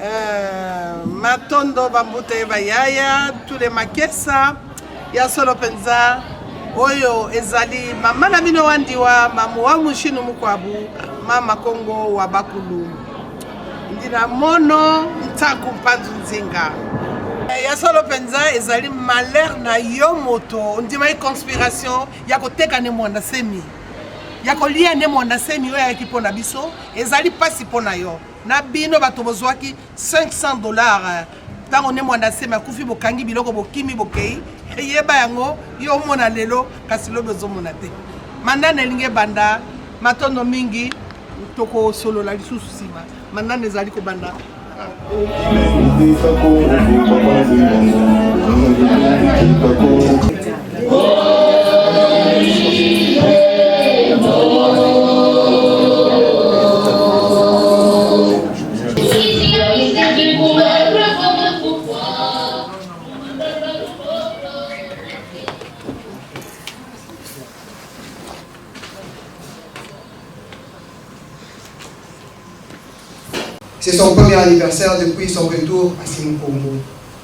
Matondo bambute bayaya tous les makesa ya solo penza oyo ezali mama na bino wandiwa mamu wa mushinu mukwabu mama Kongo wa bakulu ndina mono ntaku mpanzu nzinga ya solo penza ezali malheur na yo moto ndima conspiration ya koteka ne mwana semi ya kolia ne mwana semi oyo ya kipona biso ezali pasi pona yo na bino bato bozwaki $500 tango ne mwana semi akufi bokangi biloko bokimi bokei yeba yango yo mona lelo kasi lobe zomona te mandane linge banda matondo mingi toko solo la lisusu sima mandane ezali ko banda C'est son premier anniversaire depuis son retour à Simon-Congo.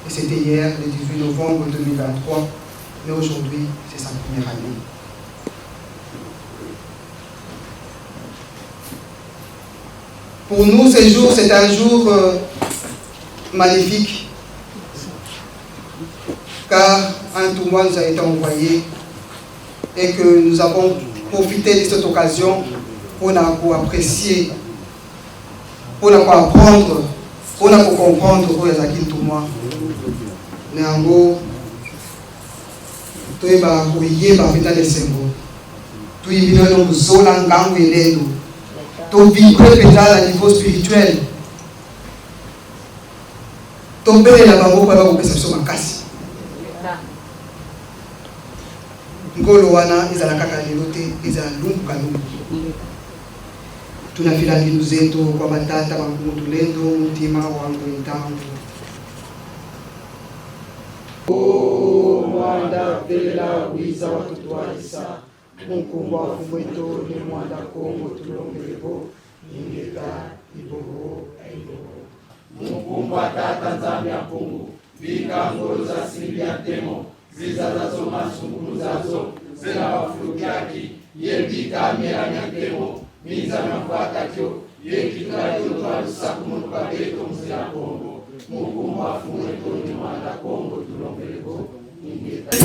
Et c'était hier, le 18 novembre 2023. Mais aujourd'hui, c'est sa première année. Pour nous, ce jour, c'est un jour magnifique. Car un tournoi nous a été envoyé et que nous avons profité de cette occasion pour apprécier, pour apprendre, pour comprendre où est le tournoi. Néango, tout est barbouillé par l'état des symboles. Tout est venu dans le zolangang et l'aide. Tout vibrer à niveau spirituel. Tout est là bas pour avoir une perception de casse. Ngolo wana izala kaka lelote izala lungu kalungu. Tunafila ndugu zetu kwa batata wangu tulendo mtima wangu ntangu. O mwanda vela wiza watoto walisa mukubwa kumweto ni mwanda Kongo tulongelebo ingeka iboho aiboho. Mukumba tata nzambi ya Kongo bika ngolo za simbi ya temo zizazazo masungulu zazo zena wafurukiaki yembika mera nyakemo miza nafuata kyo yekitulayo twalusaku munuka beto mzira Kongo mukumba afumwe toni mwanda Kongo tulongelebo ingeta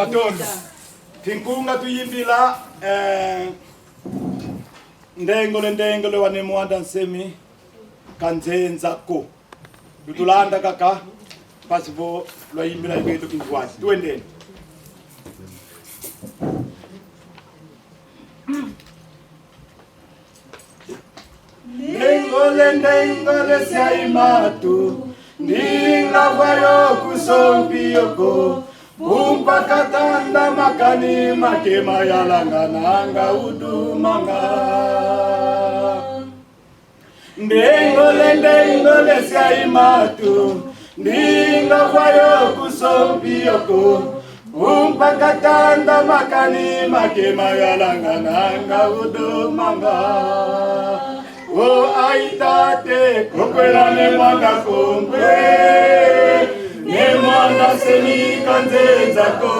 Batondo. Tinkunga tuyimbila ndengole wane Mwanda Nsemi kanzenza ko. Tutulanda kaka pasipo lwa yimbila ibeto kinkwati. Tuendeni. Ndengole siaimatu ndinga kwayo kusompiyoko Bumpa katanda makani makema yalangananga udumanga Ndengole siaimatu ndinga kwayo kusompiyoko Bumpa katanda makani makema yalangananga udumanga O aitate kokwela ne mwanga kongwe Ne Mwanda Nsemi kanzenza ko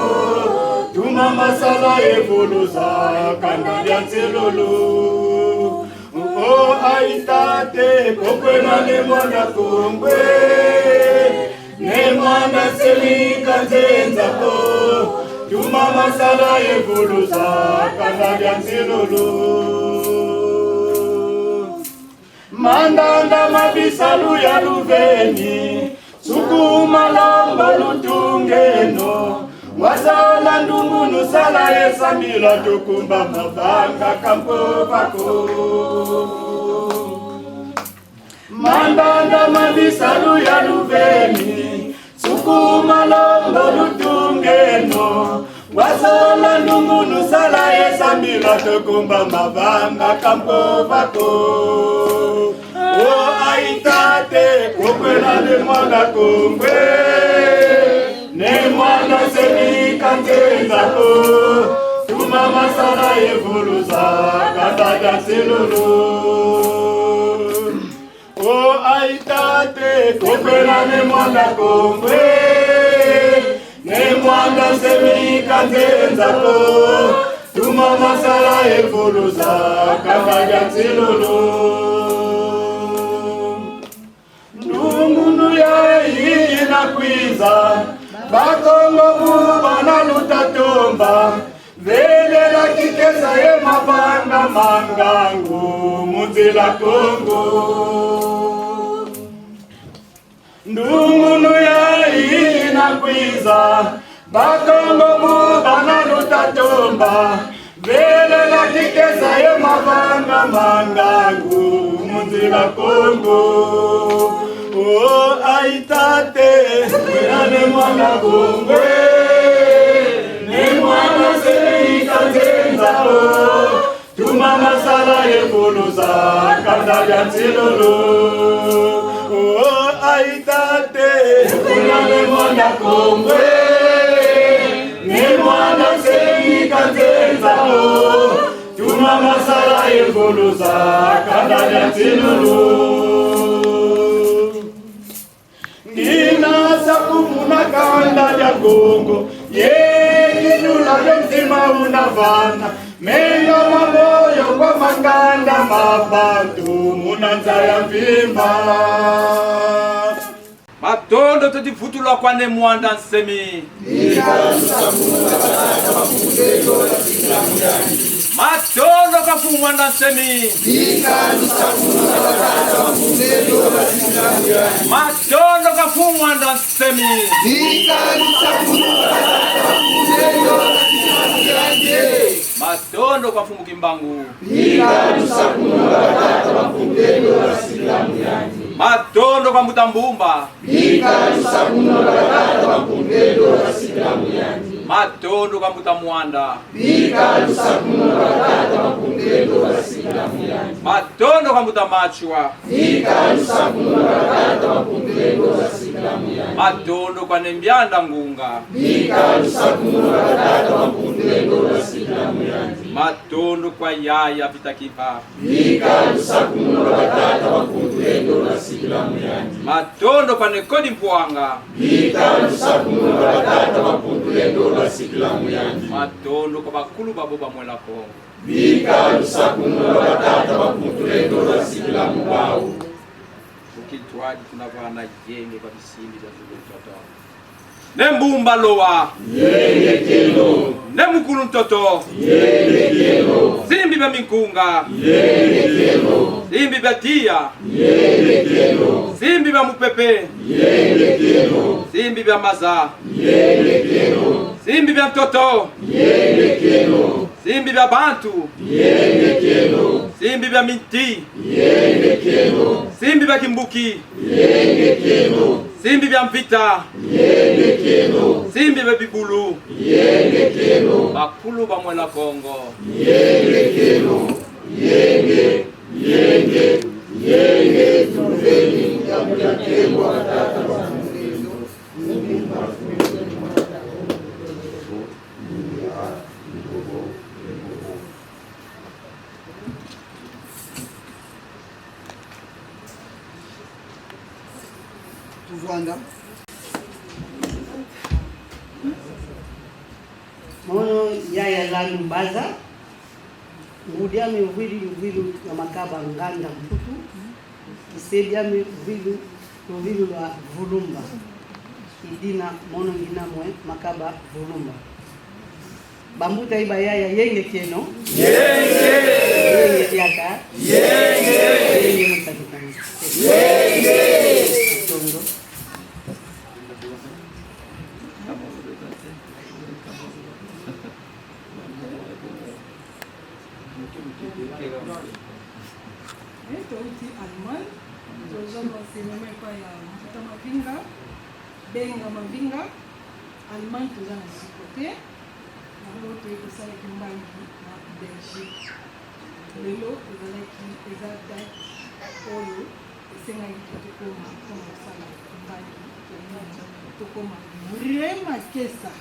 Tuma masala evuluza kanda ya nselolo O aitate kokwela ne mwanga kongwe Ne Mwanda Nsemi kanzenza ko Tuma masala evuluza kanda ya nselolo Mandanda mabisalu ya luveni Sukuma lomba lutungeno Wasala ndungunu sala yesambila tukumba mabanga kampo pako Mandanda mabisalu ya luveni Sukuma lomba lutungeno Wasala ndungunu sala yesambila tukumba mabanga kampo pako O aitate kokwela ne mwanga kongwe Ne Mwanda Nsemi kanzenza ko Tuma masala evuluza kanda ya nselolo O aitate kokwela ne mwanga kongwe Ne Mwanda Nsemi kanzenza ko Tuma masala evuluza kanda ya nselolo Ndungunu ya ina kwiza Bakongo bubana lutatomba Velela kikeza ye mabanga mangangu Munzila Kongo Ndungunu ya ina kwiza Bakongo bubana lutatomba Velela kikeza ye mabanga mangangu Munzila Kongo O aitate ne mwanga kongwe Ne Mwanda Nsemi kanzenza ko Tuma masala evuluza kanda ya nselolo O aitate ne mwanga kongwe Ne Mwanda Nsemi kanzenza ko Tuma masala evuluza kanda ya nselolo Nginasa kumuna kanda ya gongo Yekidula yomzima unavana Menga mamoyo kwa makanda mabantu Munanza ya mpimba Matondo tutifutulwa kwa ne Mwanda Nsemi Matondo kafu Mwanda Nsemi Matondo kafu Mwanda Nsemi Matondo kafu Mukimbangu Matondo kwa Mutambumba Matondo kwa Mutamwanda Matondo kwa Mutamachwa Matondo kwa Nembyanda Ngunga Matondo kwa Yaya Vitakipa Matondo kwa Nekodi Mpwanga Matondo kwa bakulu babo bamwela Kongo Ukitwadi tunavana jenge kwa visindi vya zulu tata ne mbumba lowa ne mukulu ntoto zimbi bya minkunga zimbi bya tia zimbi bya mupepe zimbi bya maza zimbi bya ntoto zimbi bya bantu zimbi bya minti zimbi bya kimbuki zimbi bya mvita zimbi bya bibulu bakulu ba mwela Kongo Tuvanda. Mono yaya la Lumbaza. Ngudia mi vilu ya makaba nganda mputu. Kisebia mi vilu la Vulumba. Idina mono ngina mwe makaba Vulumba. Bambuta iba yaya yenge keno. Yenge tiaka. Yenge mtatukani. Tongo. Tauti Alman, tozama sinema kwa ya Mputa Mavinga, Benga Mavinga, Alman tozama sikote, na lelo toyekosala kimbangi na Belgique. Lelo ezalaki eza date oyo esengaki tokoma mpona kosala kimbangi tokoma Vrema Kesa.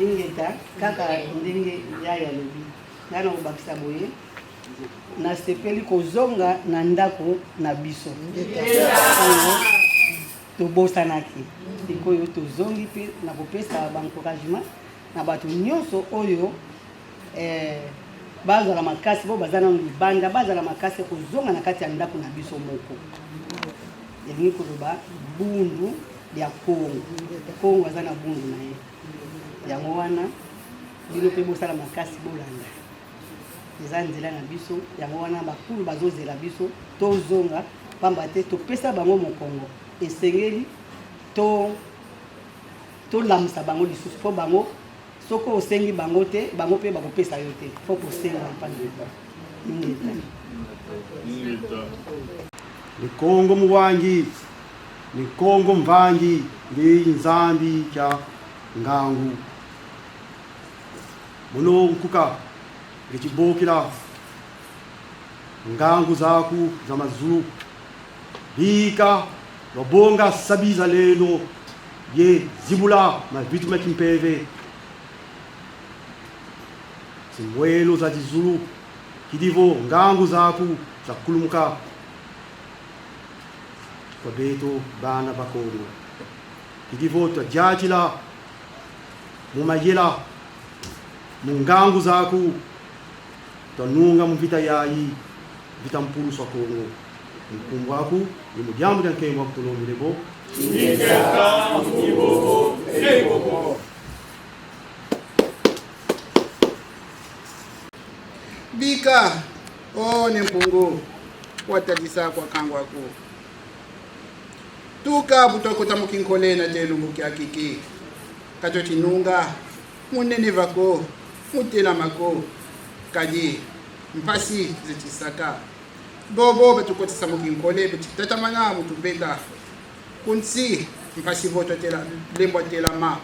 Ingeta kaka ndenge yaya lobi ngana obakisa boye na sepeli kozonga na ndako na biso tobosanaki ikoyo tozongi pe na kopesa encouragement na bato nyonso oyo bazala makasi bo bazana libanda bazala makasi kozonga na kati ya ndako na biso moko elingi koloba bundu ya Kongo azana bundu na ye yango wana bino pe bosala makasi bolanda eza nzela na biso yango wana bakulu bazozela biso tozonga pamba te topesa bango mokongo esengeli tolamisa bango lisusu po bango soko osengi bango te bango pe bakopesa yo te fo kosenga mpana ni Kongo muwangi ni Kongo mvangi ndi nzambi kya ngangu muno nkuka ngechibokera ngangu zaku za mazulu bika wabonga sabiza leno ye zibula na vitu makimpeve simwelo za jizulu kidivo ngangu zaku za kulumuka kwa beto bana bakongo kidivo twajachila mumayela mungangu zaku tanunga muvita yayi vita mpulu swa Kongo mkumbu waku ni mujambo ya nkembo wa kutulomilebo bika ne mpungu watalisa kwa kangu wako tuka butokota mukinkole na lelu mukiakiki kato chinunga munene vako mutela mako kaji mpasi zichisaka bobo batukotisa mukinkole betitata mana mutubeka kunsi mpasi voto tela lembo tela ma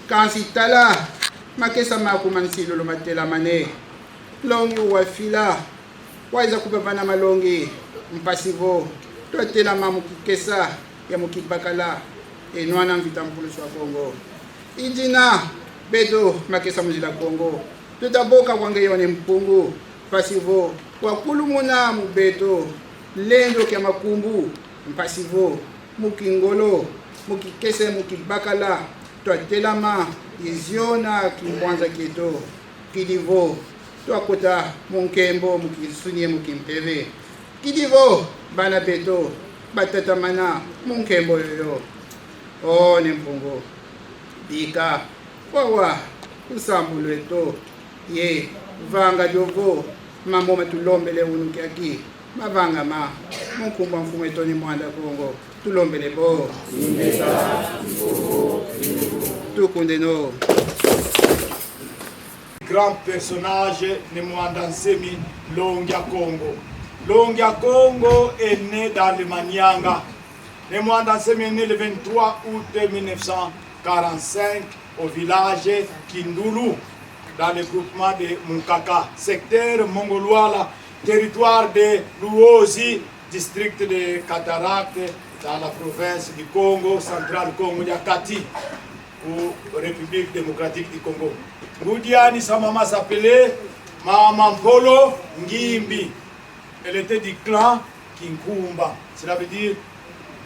kansi tala makesa makumansilo lo matela mane longi wafila waiza kupapana malongi mpasivo totela mamukikesa ya mukibakala enwana mvita mpulu swa Kongo injina beto makesa muzila Kongo tutaboka kwange yone mpungu pasivo wakulumuna mubeto lendo kya makumbu mpasivo mukingolo mukikese mukibakala totela ma iziona kimbwanza keto kidivo twakota munkembo mukisunye mukimpeve kidivo bana beto batata mana munkembo yoyo oh nempungo bika wawa usambulweto ye vanga jovo mambo matulombele unuki aki mavanga ma munkumba mfumo etoni mwanda Kongo tulombele bo tukundeno grand personnage ne Mwanda Nsemi Longia Congo. Longia Congo est né dans le Manianga. Ne Mwanda Nsemi est né le 23 août 1945 au village Kindulu, dans le groupement de Munkaka, secteur Mongoloala, territoire de Luozi, district de Cataracte, dans la province du Congo, central Congo, Yakati, ou République démocratique du Congo. Goudiani, sa maman s'appelait Maman Polo Ngimbi. Elle était du clan Kinkumba. Cela veut dire,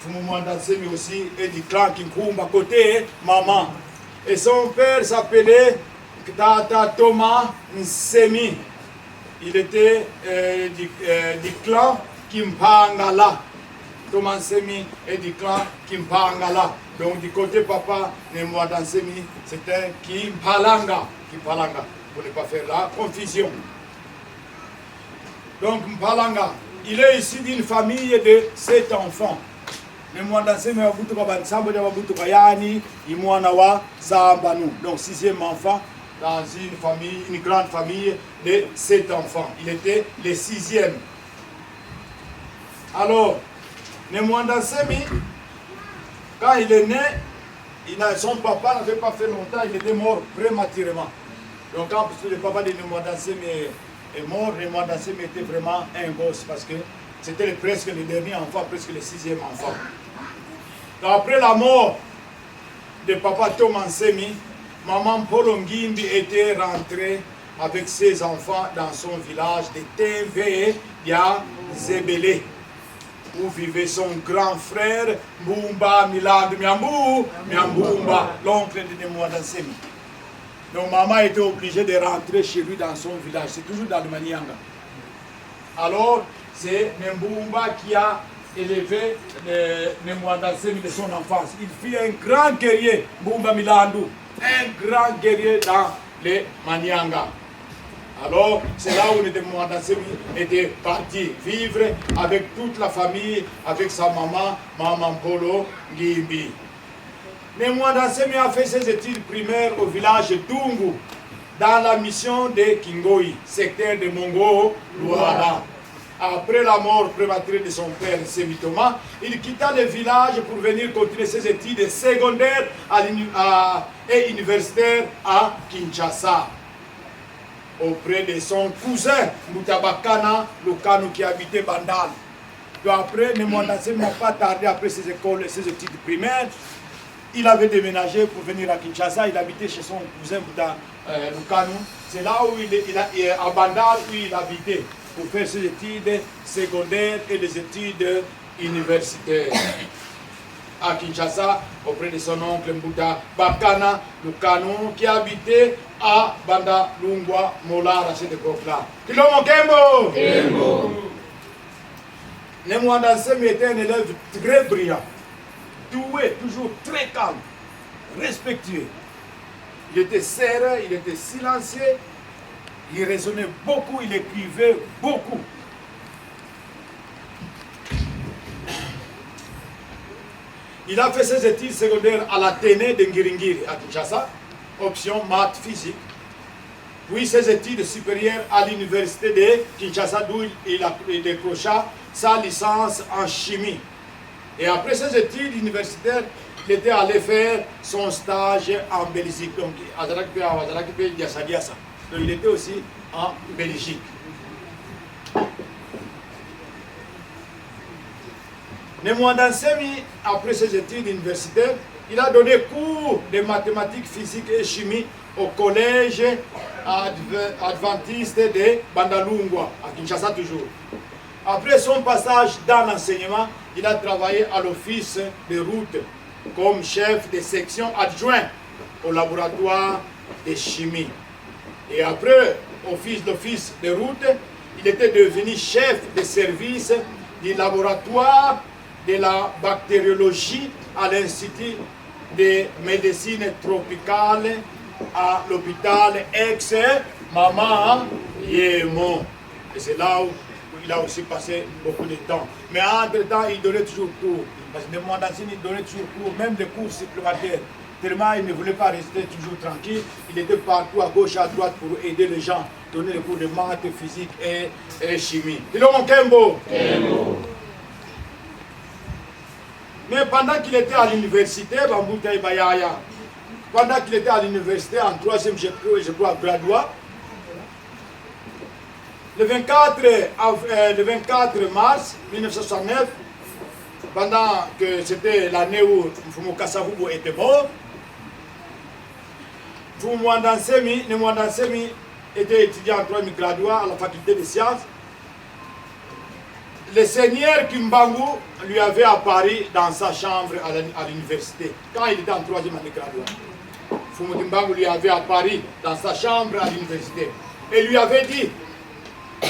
Fumu Mwanda Nsemi aussi est du clan Kinkumba, côté maman. Et son père s'appelait Tata Thomas Nsemi. Il était du clan Kimpangala. Thomas Nsemi est du clan Kimpangala. Donc du côté papa de Mwanda Nsemi, c'était Kimpalanga. Kimpalanga, pour ne pas faire la confusion. Donc Mpalanga, il est issu d'une famille de 7 enfants. Le Mwanda Nsemi wabutuka bansambo de wabutuka yani imwana wa Zambanu. Donc 6e enfant dans une famille, une grande famille de 7 enfants. Il était le 6e. Alors, le Mwanda Nsemi, quand il est né, son papa n'avait pas fait longtemps, il était mort prématurément. Donc quand le papa de Mwanda Nsemi est mort, le Mwanda Nsemi était vraiment un gosse parce que c'était presque le dernier enfant, presque le 6e enfant. Donc après la mort de papa Thomas Nsemi, maman Polo Ngimbi était rentrée avec ses enfants dans son village de Tembe ya Zebele, où vivait son grand frère Mbumba Milad Miambumba, l'oncle de Mwanda Nsemi. Donc maman était obligée de rentrer chez lui dans son village, c'est toujours dans le Manianga. Alors c'est Mbumba qui a élevé Mwanda Nsemi de son enfance. Il fut un grand guerrier, Mbumba Milandu, un grand guerrier dans le Manianga. Alors, c'est là où le Mwanda Nsemi était parti vivre avec toute la famille, avec sa maman, Maman Polo Ngimbi. Le Mwanda Nsemi a fait ses études primaires au village d'Ungu, dans la mission de Kingoi, secteur de Mongo-Luala. Après la mort prématurée de son père, Nsemi Thomas, il quitta le village pour venir continuer ses études secondaires et universitaires à Kinshasa, auprès de son cousin Mutabakana Lukanu qui habitait Bandal. Puis après, le Mwanda Nsemi n'a pas tardé après ses écoles et ses études primaires. Il avait déménagé pour venir à Kinshasa, il habitait chez son cousin Lukanu. C'est là où à Bandal où il habitait pour faire ses études secondaires et des études universitaires. À Kinshasa, auprès de son oncle Mbuta Bakana Lukanu, qui habitait à Banda Lungwa Molara à cette époque-là. Kilomo Kembo! Kembo! Le Mwanda Nsemi était un élève très brillant, doué, toujours très calme, respectueux. Il était serré, il était silencieux, il raisonnait beaucoup, il écrivait beaucoup. Il a fait ses études secondaires à l'Athénée de Ngiringiri à Kinshasa, option maths physique. Puis ses études supérieures à l'université de Kinshasa, d'où il décrocha sa licence en chimie. Et après ses études universitaires, il était allé faire son stage en Belgique. Donc il était aussi en Belgique. Le Mwanda Nsemi, après ses études universitaires, il a donné cours de mathématiques, physique et chimie au collège adventiste de Bandalungwa, à Kinshasa toujours. Après son passage dans l'enseignement, il a travaillé à l'office de route comme chef de section adjoint au laboratoire de chimie. Et après l'office de route, il était devenu chef de service du laboratoire de la bactériologie à l'Institut de médecine tropicale à l'hôpital ex-Maman Yémo. Et c'est là où il a aussi passé beaucoup de temps. Mais entre-temps, il donnait toujours cours. Parce que il donnait toujours cours, même des cours supplémentaires. Tellement il ne voulait pas rester toujours tranquille. Il était partout à gauche, à droite pour aider les gens. Donner des cours de maths, physique et chimie. Il est mon Kembo. Mais pendant qu'il était à l'université, pendant qu'il était à l'université en 3e, je crois, graduat, le 24 mars 1969, pendant que c'était l'année où Mfumu Kasavubu était mort, Mfumu Mwandansemi était étudiant en 3e graduat à la faculté des sciences. Le seigneur Kimbangu lui avait apparu dans sa chambre à l'université, quand il était en 3e année graduat. Mfumu Kimbangu lui avait apparu dans sa chambre à l'université et lui avait dit: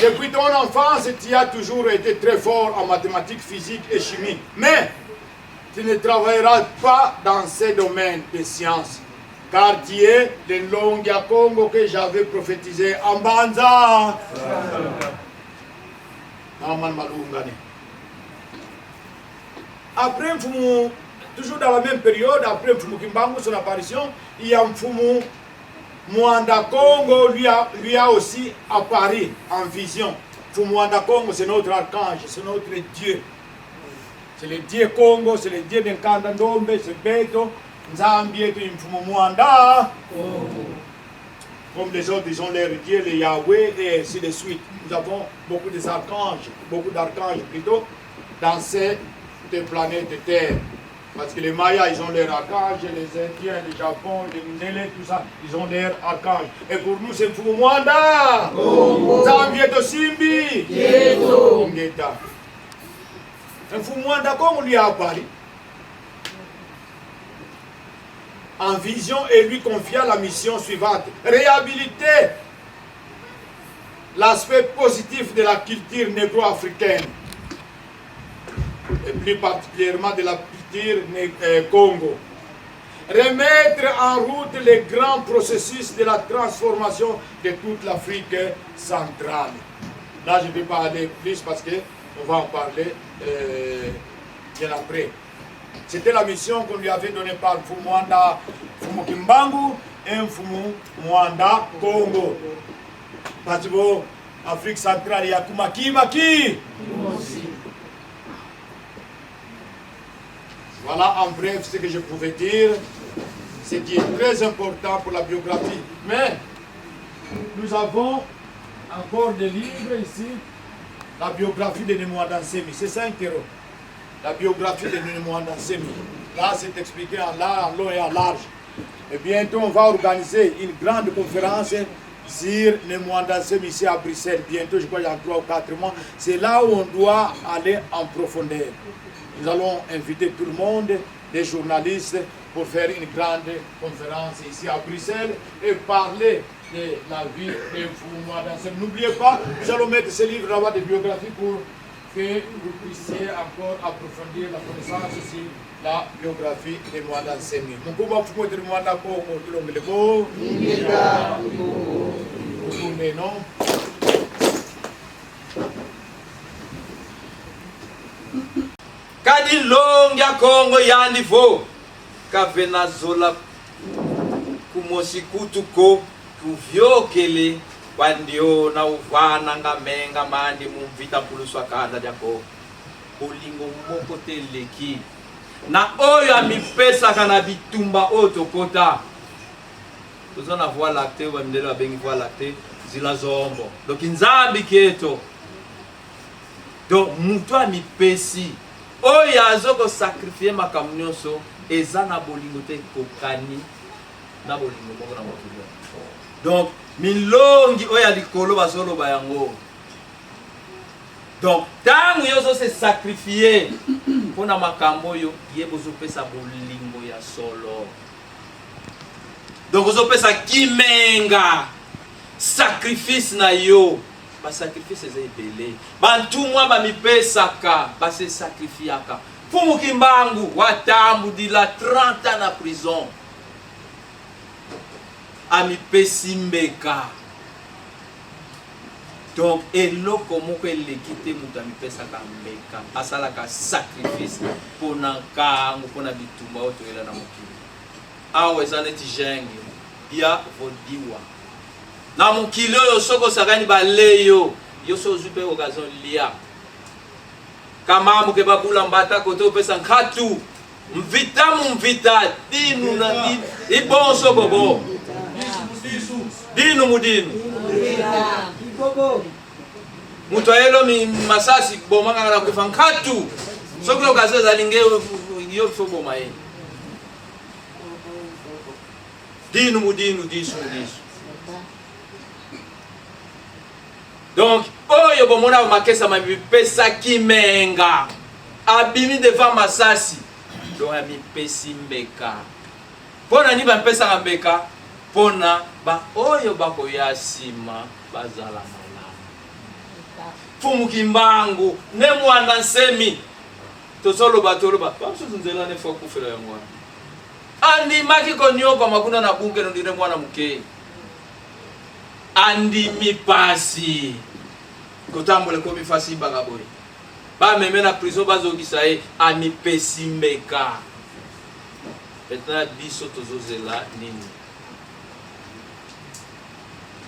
depuis ton enfance, tu as toujours été très fort en mathématiques, physique et chimie. Mais tu ne travailleras pas dans ces domaines de sciences. Car tu es le Longia Congo que j'avais prophétisé en Banza. Après Mfumu, toujours dans la même période, après Mfumu Kimbangu, son apparition, il y a Mfumu Mwanda Congo lui a aussi apparu en vision. Mwanda Congo, c'est notre archange, c'est notre Dieu. C'est le Dieu Congo, c'est le Dieu d'Nkanda Ndombe, c'est Beto, Nzambi et Mfumu Mwanda. Comme les autres, ils ont leur Dieu, les Yahweh, et ainsi de suite. Nous avons beaucoup d'archanges plutôt, dans cette planète Terre. Parce que les Mayas, ils ont leur archange, les Indiens, le Japon, les Ndele, tout ça, ils ont leur archange. Et pour nous, c'est Mfumu Mwanda. Zambieto Simbi. Ngeta. Mfumu Mwanda, comme on lui a apparu, en vision, et lui confia la mission suivante: réhabiliter l'aspect positif de la culture négro-africaine, et plus particulièrement de la culture Congo. Remettre en route les grands processus de la transformation de toute l'Afrique centrale. Là, je ne vais pas aller plus parce qu'on va en parler bien après. C'était la mission qu'on lui avait donnée par Mfumu Kimbangu et Mfumu Mwanda Congo. Parce que l'Afrique centrale, il y a Kumaki. Voilà en bref ce que je pouvais dire, ce qui est très important pour la biographie. Mais nous avons encore des livres ici, la biographie de Nemwandansemi, c'est 5 €. La biographie de Nemwandansemi. Là, c'est expliqué en long et en large. Et bientôt, on va organiser une grande conférence sur Nemwandansemi ici à Bruxelles. Bientôt, je crois, il y a 3 ou 4 mois. C'est là où on doit aller en profondeur. Nous allons inviter tout le monde, des journalistes, pour faire une grande conférence ici à Bruxelles et parler de la vie de Mfumu Mwandansemi. N'oubliez pas, nous allons mettre ce livre là-bas de biographie pour que vous puissiez encore approfondir la connaissance sur la biographie de Mwandansemi. Mukuma Mfumu de Mwanda Congo, tout le monde est beau. Non? Kadi Longia Congo yandifo kavenazola kumosi kutuko kuvyokele kwandio na uvana ngamenga mandi mumvita puluswa kada jako bolingo moko teleki na oyo amipesa kana bitumba otokota tozona voie lactée wa mindelo abengi voie lactée zila zombo donc nzambi keto donc mutu amipesi oyo azoko sacrifier makambo nyonso eza na bolingo te kokani na bolingo moko na motu. Donc milongi oyo ya likolo bazoloba yango, donc ntango yozo se sacrifier mpona makambo oyo ye bozopesa bolingo ya solo. Donc ozopesa kimenga sacrifice na yo basacrifice eza ebele bantumwa bamipesaka basesacrifiaka Fumu Kimbangu watambudila 30 ans na prison amipesi mbeka. Donc eloko moko eleki te mutu amipesaka mbeka asalaka sacrifice mpona nkango mpona bitumba oyo toyela na mokili awa eza neti genge ya vodiwa na mokili oyo soki osakani baleyo yo so ozwi mpe occasion lia kama moke babula mbata kote opesa nkatu mvita dinu na dinu ibonso bobo dinu mudinu mutu ayelo mi masasi bomanga na kufa nkatu soki occasion zalinge yo fo boma ye dinu mudinu disu. Donc, oyo bomona makesa mapesa kimenga abimi devant masasi donc amipesi mbeka pona ni bampesa mbeka pona ba oyo bakoya sima bazala malamu Fumu Kimbangu ne mwana nsemi tozoloba bamsuzunzela ne fo kufela yango andi maki konyoka makuna na bunge no ndire mwana muke andi mipasi kotambole ko mifasi bagaboy ba meme na prison bazokisa ye amipesi mbeka maintenant biso tozozela nini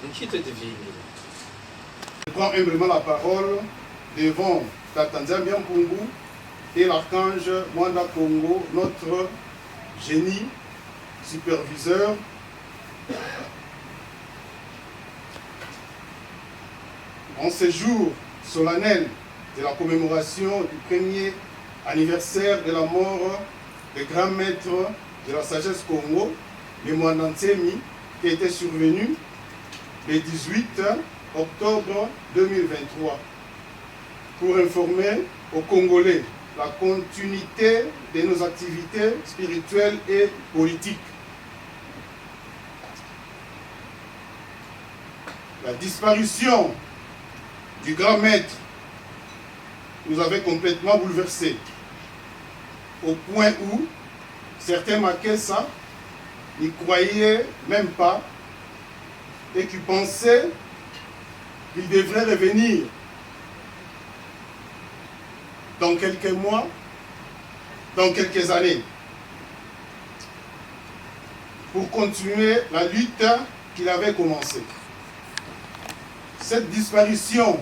nkite divine. Je prends humblement la parole devant Tata Nzambi Mpungu et l'archange Mwanda Congo, notre génie superviseur. En ce jour solennel de la commémoration du premier anniversaire de la mort du grand maître de la sagesse Congo, le Mwanda Nsemi, qui était survenu le 18 octobre 2023, pour informer aux Congolais la continuité de nos activités spirituelles et politiques. La disparition du grand maître nous avait complètement bouleversés, au point où certains Makessa n'y croyaient même pas et qui pensaient qu'il devrait revenir dans quelques mois, dans quelques années, pour continuer la lutte qu'il avait commencée. Cette disparition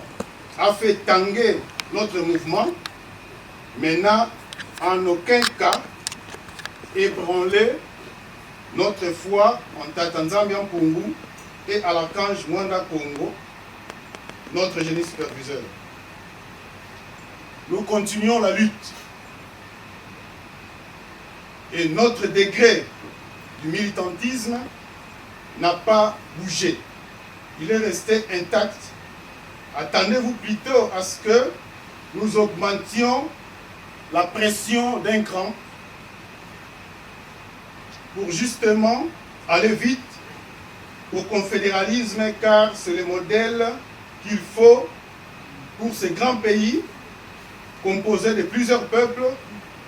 a fait tanguer notre mouvement, mais n'a en aucun cas ébranlé notre foi en Tata Nzambi Mpungu et à l'archange Mwanda Congo, notre génie superviseur. Nous continuons la lutte et notre degré du militantisme n'a pas bougé. Il est resté intact. Attendez-vous plutôt à ce que nous augmentions la pression d'un cran pour justement aller vite au confédéralisme, car c'est le modèle qu'il faut pour ces grands pays composés de plusieurs peuples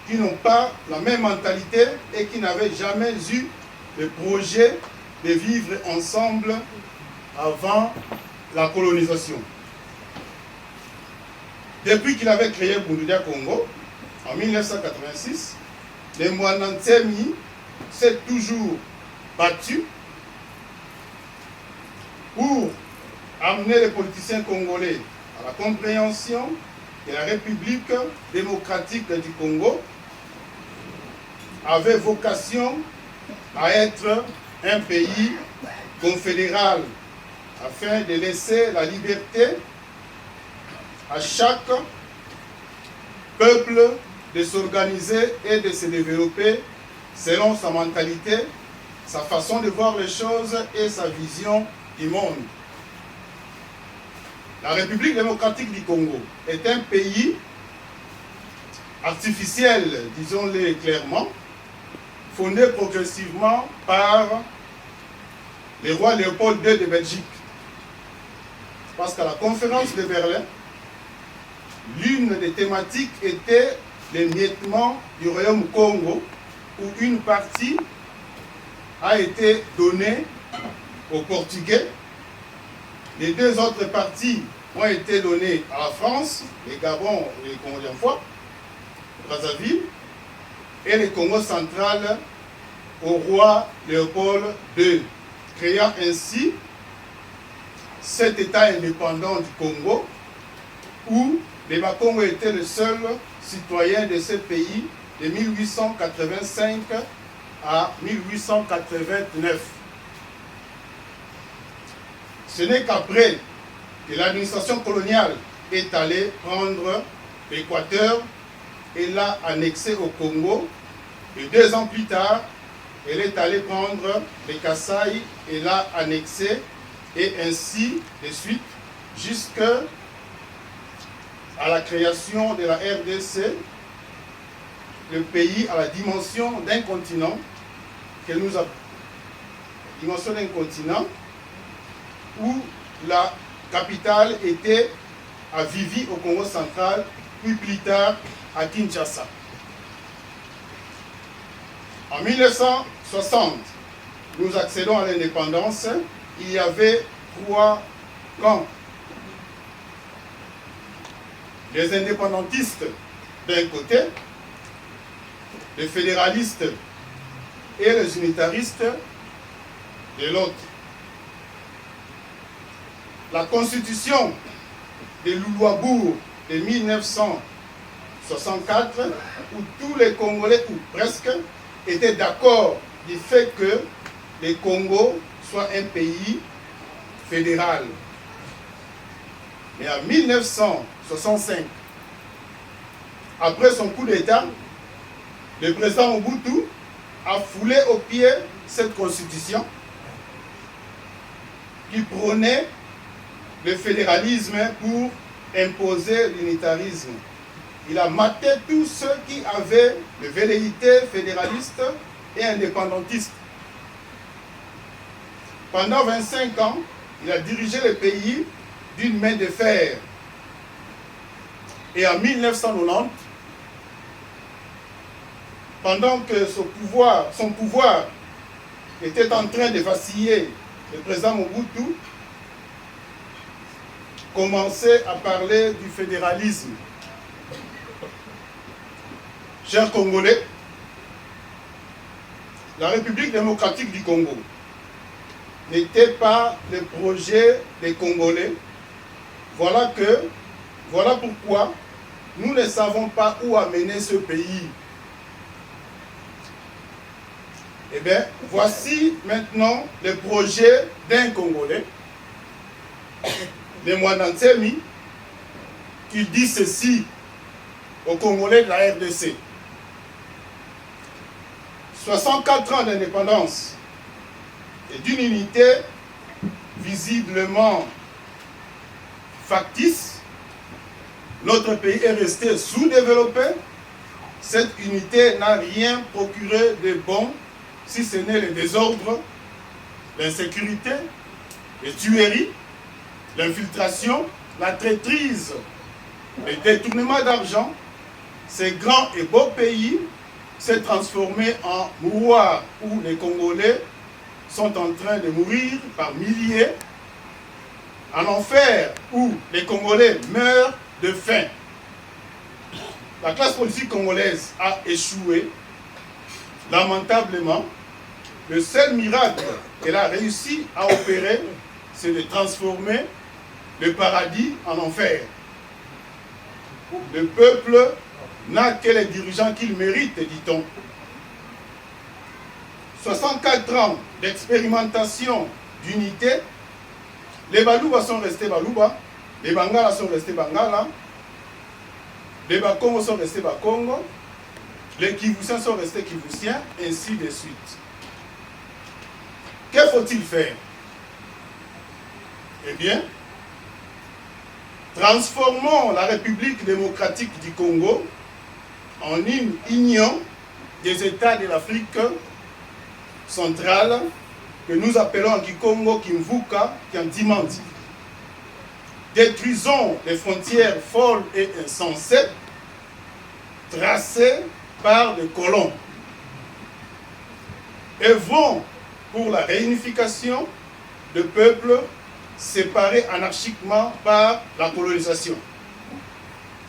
qui n'ont pas la même mentalité et qui n'avaient jamais eu le projet de vivre ensemble avant la colonisation. Depuis qu'il avait créé Bundudia Congo, en 1986, le Mwanda Nsemi s'est toujours battu pour amener les politiciens congolais à la compréhension que la République démocratique du Congo avait vocation à être un pays confédéral afin de laisser la liberté à chaque peuple de s'organiser et de se développer selon sa mentalité, sa façon de voir les choses et sa vision du monde. La République démocratique du Congo est un pays artificiel, disons-le clairement, fondé progressivement par le roi Léopold II de Belgique. parce qu'à la conférence de Berlin, l'une des thématiques était l'émiettement du royaume Congo, où une partie a été donnée aux Portugais. Les deux autres parties ont été données à la France, les Gabon et les Congo d'Anfois, Brazzaville, et le Congo central au roi Léopold II, créant ainsi cet État indépendant du Congo, où les Bakongo étaient le seul citoyen de ce pays de 1885 à 1889. Ce n'est qu'après que l'administration coloniale est allée prendre l'Équateur et l'a annexé au Congo, et 2 ans plus tard, elle est allée prendre les Kasaï et l'a annexé, et ainsi de suite, jusqu'à la création de la RDC, le pays à la dimension d'un continent, que nous avons, dimension d'un continent, où la capitale était à Vivi au Congo central, puis plus tard à Kinshasa. En 1960, nous accédons à l'indépendance. Il y avait 3 camps. Les indépendantistes d'un côté, les fédéralistes et les unitaristes de l'autre. La constitution de Louloabourg de 1964, où tous les Congolais, ou presque, étaient d'accord du fait que le Congo soit un pays fédéral. Mais en 1965, après son coup d'État, le président Mobutu a foulé au pied cette constitution qui prônait le fédéralisme pour imposer l'unitarisme. Il a maté tous ceux qui avaient des velléités fédéralistes et indépendantistes. Pendant 25 ans, il a dirigé le pays d'une main de fer. Et en 1990, pendant que son pouvoir était en train de vaciller, le président Mobutu commençait à parler du fédéralisme. Chers Congolais, la République démocratique du Congo n'était pas le projet des Congolais. Voilà pourquoi nous ne savons pas où amener ce pays. Eh bien, voici maintenant le projet d'un Congolais, le Mwandansemi, qui dit ceci aux Congolais de la RDC. 64 ans d'indépendance et d'une unité visiblement factice. Notre pays est resté sous-développé. Cette unité n'a rien procuré de bon, si ce n'est le désordre, l'insécurité, les tueries, l'infiltration, la traîtrise, le détournement d'argent. Ce grand et beau pays s'est transformé en mouroir où les Congolais sont en train de mourir par milliers, en enfer où les Congolais meurent de faim. La classe politique congolaise a échoué, lamentablement. Le seul miracle qu'elle a réussi à opérer, c'est de transformer le paradis en enfer. Le peuple n'a que les dirigeants qu'il mérite, dit-on. 64 ans d'expérimentation d'unité, les Balouba sont restés Balouba, les Bangala sont restés Bangala, les Bakongo sont restés Bakongo, les Kivusiens sont restés Kivusiens, ainsi de suite. Que faut-il faire? Eh bien, transformons la République démocratique du Congo en une union des États de l'Afrique centrale que nous appelons en Kikongo Kimvuka Kiantimandi. détruisons les frontières folles et insensées tracées par des colons. Œuvrons pour la réunification de peuples séparés anarchiquement par la colonisation.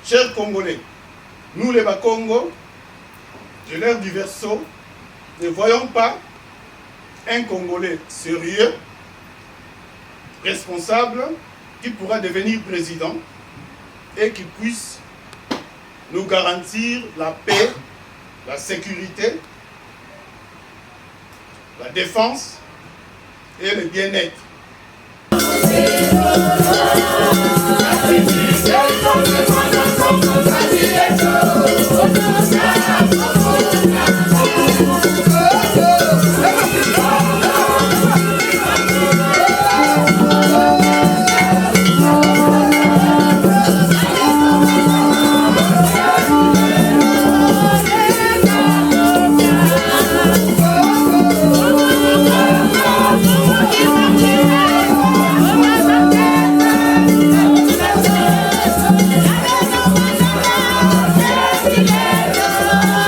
Chers Congolais, nous les Bakongo, de l'ère du Verseau, ne voyons pas un Congolais sérieux, responsable, qui pourra devenir président et qui puisse nous garantir la paix, la sécurité, la défense et le bien-être. Yeah.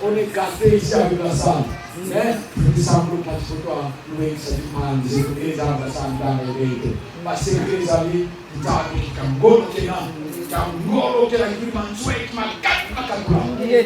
On est gâté ici avec la salle. Mais, il semble que tu sois loué, c'est du mal, c'est des ambassades dans les vérités. Parce que les amis, ils t'ont dit qu'un gros qui est là, qu'un gros qui est là, qui m'a tué, qui m'a gâté, il est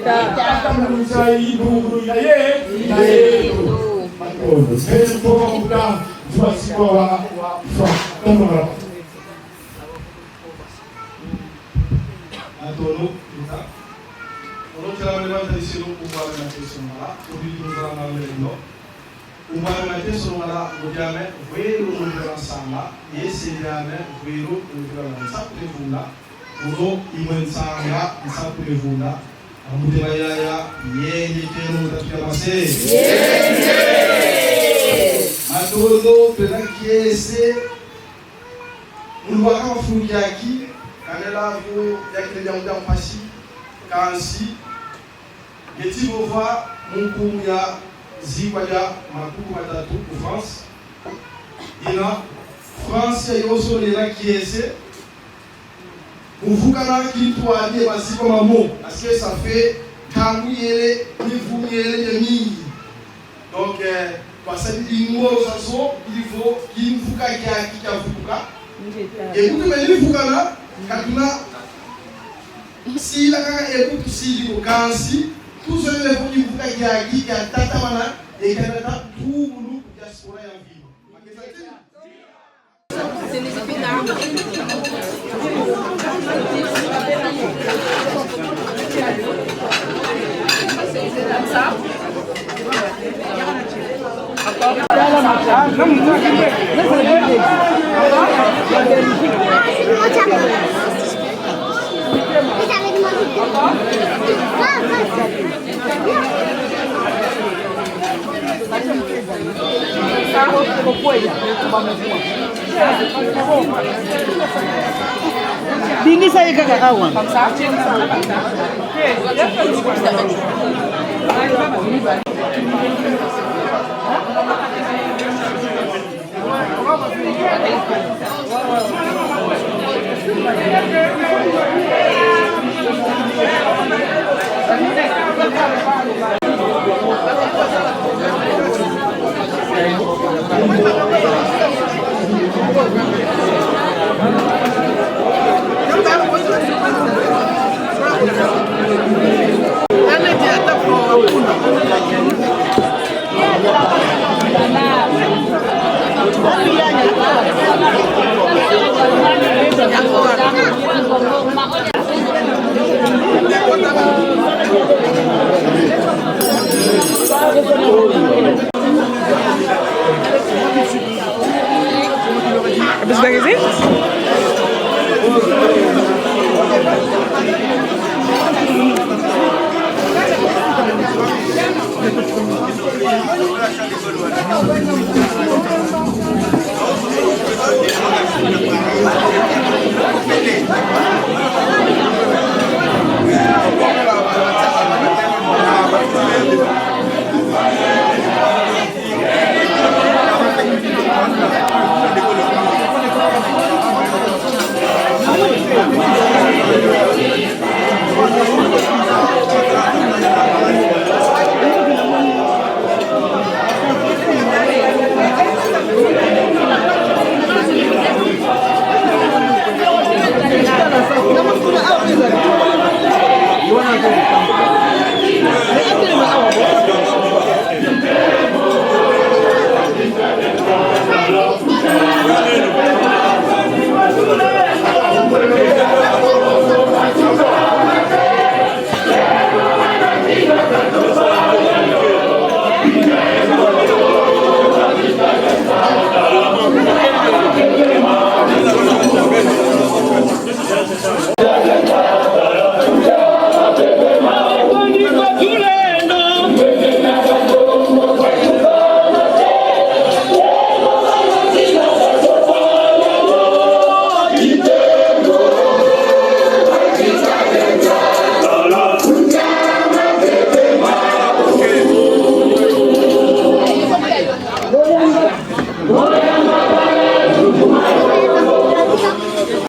là. France est aussi là qui est vous qui toi dire voici comme un mot parce que ça fait camouiller les vous les mis donc parce que il faut qu'il faut qui et vous me dites vous kana katuna si la kaka écoute si au kansi tout ce que vous dites vous qui tata mana et kanata tout nous diaspora en vie. C'est les épinards. C'est comme ça. Dini saya kakak kawan.